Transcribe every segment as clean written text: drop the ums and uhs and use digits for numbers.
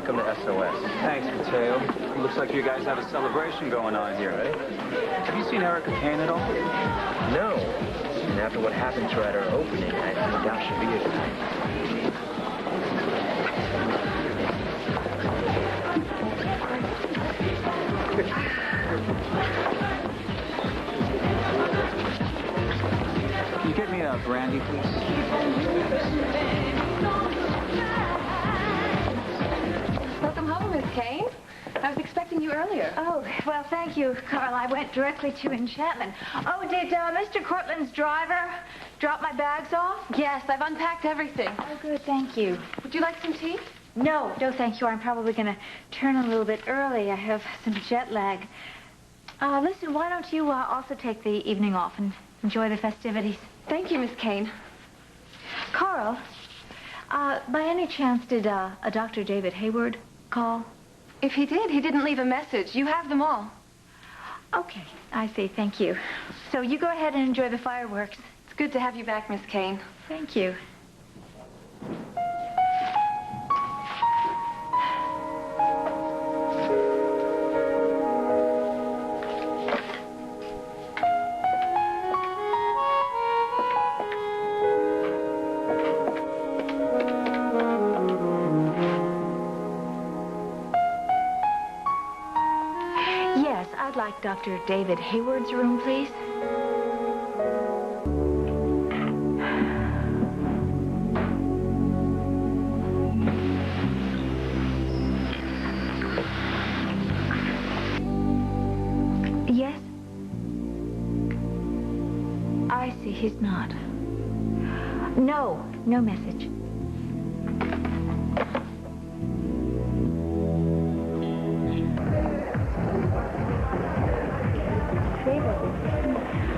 welcome to SOS. Thanks, Mateo. Looks like you guys have a celebration going on here, eh? Have you seen Erica Kane at all? No. And after what happened to her at her opening, I doubt she'll be here tonight. Can you get me a brandy, please? Welcome home, Miss Kane. I was expecting you earlier. Oh, well, thank you, Carl. I went directly to enchantment. Oh, did Mr. Cortland's driver drop my bags off? Yes, I've unpacked everything. Oh, good, thank you. Would you like some tea? No, thank you. I'm probably going to turn a little bit early. I have some jet lag. Listen, why don't you also take the evening off and enjoy the festivities? Thank you, Miss Kane. Carl, by any chance, did a Dr. David Hayward call? If he did, he didn't leave a message. You have them all. Okay, I see. Thank you. So you go ahead and enjoy the fireworks. It's good to have you back, Miss Kane. Thank you. I'd like Dr. David Hayward's room, please. Yes? I see, he's not. No message.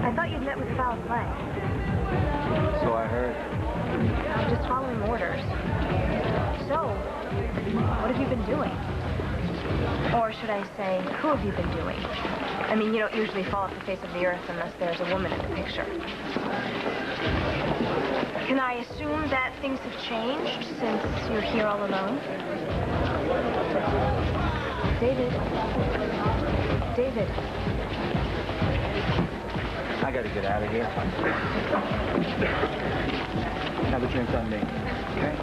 I thought you'd met with foul play. So I heard. I'm just following orders. So, what have you been doing? Or should I say, who have you been doing? I mean, you don't usually fall off the face of the earth unless there's a woman in the picture. Can I assume that things have changed since you're here all alone? David? David? I gotta get out of here. Have a drink on me, okay?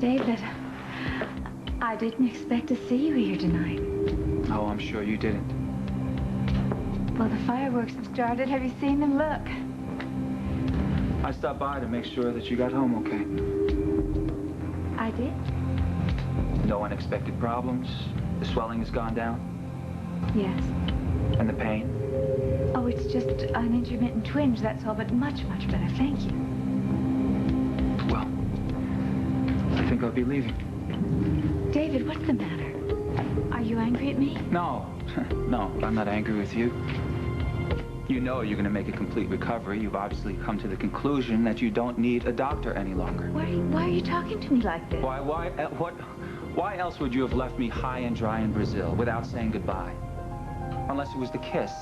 David, I didn't expect to see you here tonight. Oh, I'm sure you didn't. Well, the fireworks have started. Have you seen them? Look. I stopped by to make sure that you got home okay. I did? No unexpected problems? The swelling has gone down? Yes. And the pain? Oh, it's just an intermittent twinge, that's all, but much, much better. Thank you. Well, I think I'll be leaving. David, what's the matter? Are you angry at me? No. No, I'm not angry with you. You know you're going to make a complete recovery. You've obviously come to the conclusion that you don't need a doctor any longer. Why are you talking to me like this? Why else would you have left me high and dry in Brazil without saying goodbye? Unless it was the kiss.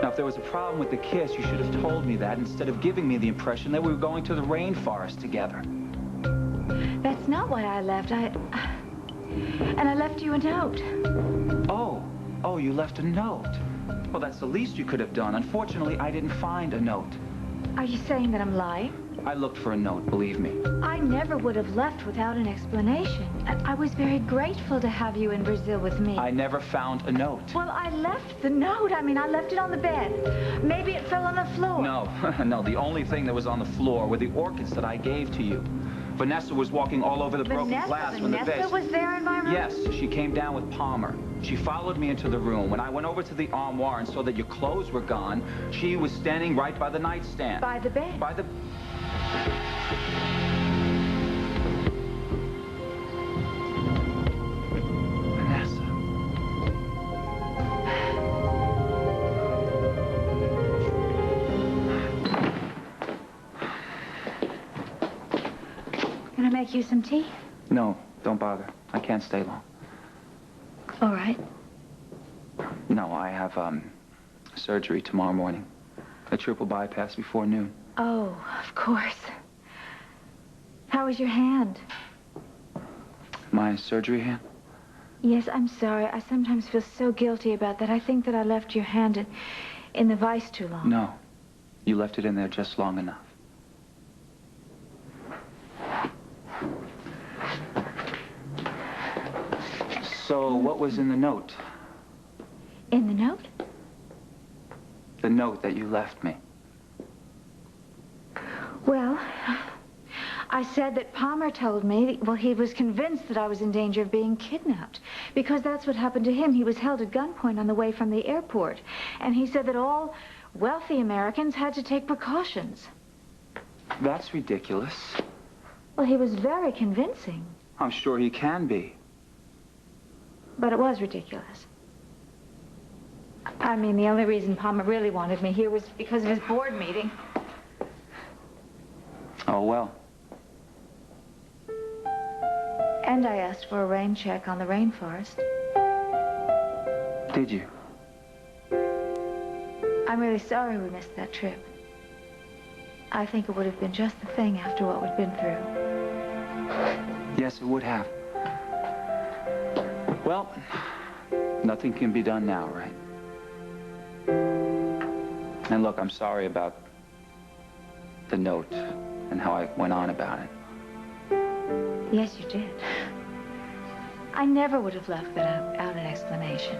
Now, if there was a problem with the kiss, you should have told me that instead of giving me the impression that we were going to the rainforest together. That's not why I left. And I left you a note. Oh, you left a note. Well, that's the least you could have done. Unfortunately, I didn't find a note. Are you saying that I'm lying? I looked for a note, believe me. I never would have left without an explanation. I was very grateful to have you in Brazil with me. I never found a note. Well, I left the note. I mean, I left it on the bed. Maybe it fell on the floor. No, no, the only thing that was on the floor were the orchids that I gave to you. Vanessa was walking all over the broken glass when the vase... Vanessa was there in my room? Yes, she came down with Palmer. She followed me into the room. When I went over to the armoire and saw that your clothes were gone, she was standing right by the nightstand. By the bed? By the... Vanessa. Can I make you some tea? No, don't bother. I can't stay long. All right. No, I have, surgery tomorrow morning. A triple bypass before noon. Oh, of course. How is your hand? My surgery hand? Yes, I'm sorry. I sometimes feel so guilty about that. I think that I left your hand in the vise too long. No. You left it in there just long enough. So, what was in the note? In the note? The note that you left me. Well, I said that Palmer told me, well, he was convinced that I was in danger of being kidnapped. Because that's what happened to him. He was held at gunpoint on the way from the airport. And he said that all wealthy Americans had to take precautions. That's ridiculous. Well, he was very convincing. I'm sure he can be. But it was ridiculous. I mean, the only reason Palmer really wanted me here was because of his board meeting. Oh, well. And I asked for a rain check on the rainforest. Did you? I'm really sorry we missed that trip. I think it would have been just the thing after what we'd been through. Yes, it would have. Well, nothing can be done now, right? And look, I'm sorry about the note and how I went on about it. Yes, you did. I never would have left without an explanation.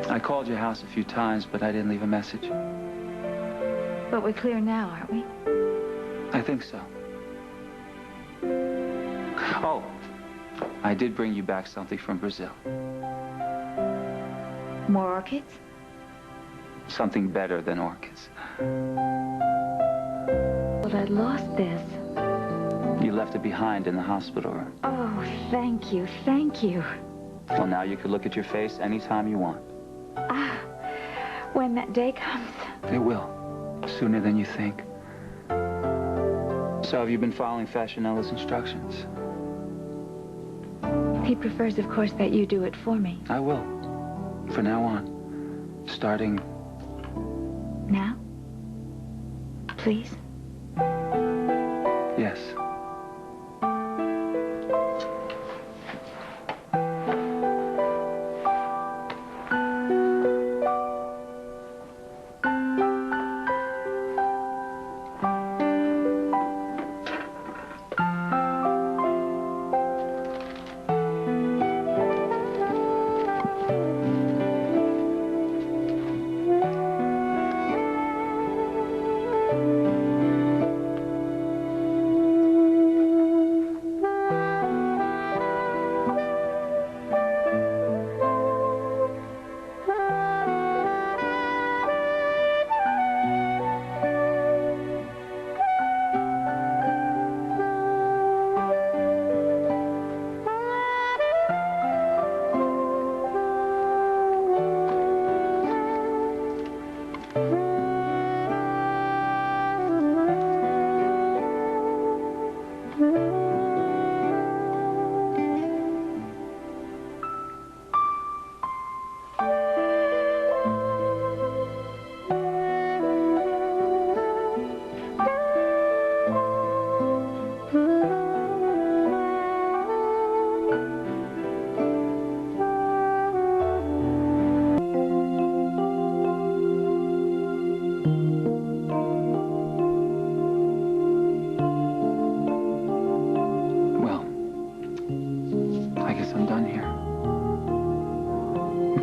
I called your house a few times, but I didn't leave a message. But we're clear now, aren't we? I think so. Oh, I did bring you back something from Brazil. More orchids? Something better than orchids. Well, I'd lost this. You left it behind in the hospital room. Oh, thank you, thank you. Well, now you can look at your face anytime you want. Ah, when that day comes. It will. Sooner than you think. So have you been following Fascinella's instructions? He prefers, of course, that you do it for me. I will. From now on. Starting... Now? Please? Yes.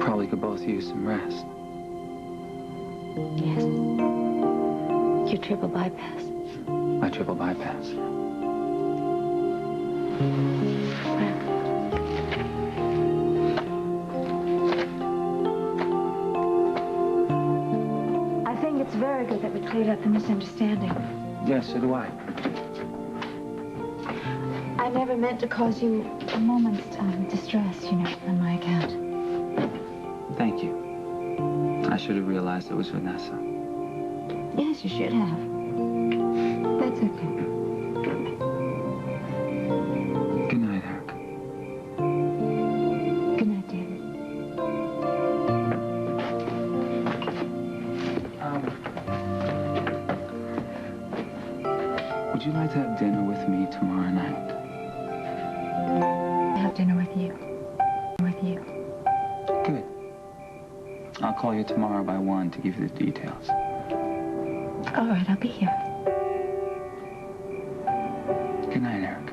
probably could both use some rest. Yes. Your triple bypass. My triple bypass. I think it's very good that we cleared up the misunderstanding. Yes, so do I. I never meant to cause you a moment's distress, you know, on my account. Thank you. I should have realized it was Vanessa. Yes, you should have. That's okay. Good night, Eric. Good night, David. Would you like to have dinner with me tomorrow night? Have dinner with you. With you. Good. I'll call you tomorrow by 1 to give you the details. All right, I'll be here. Good night, Eric.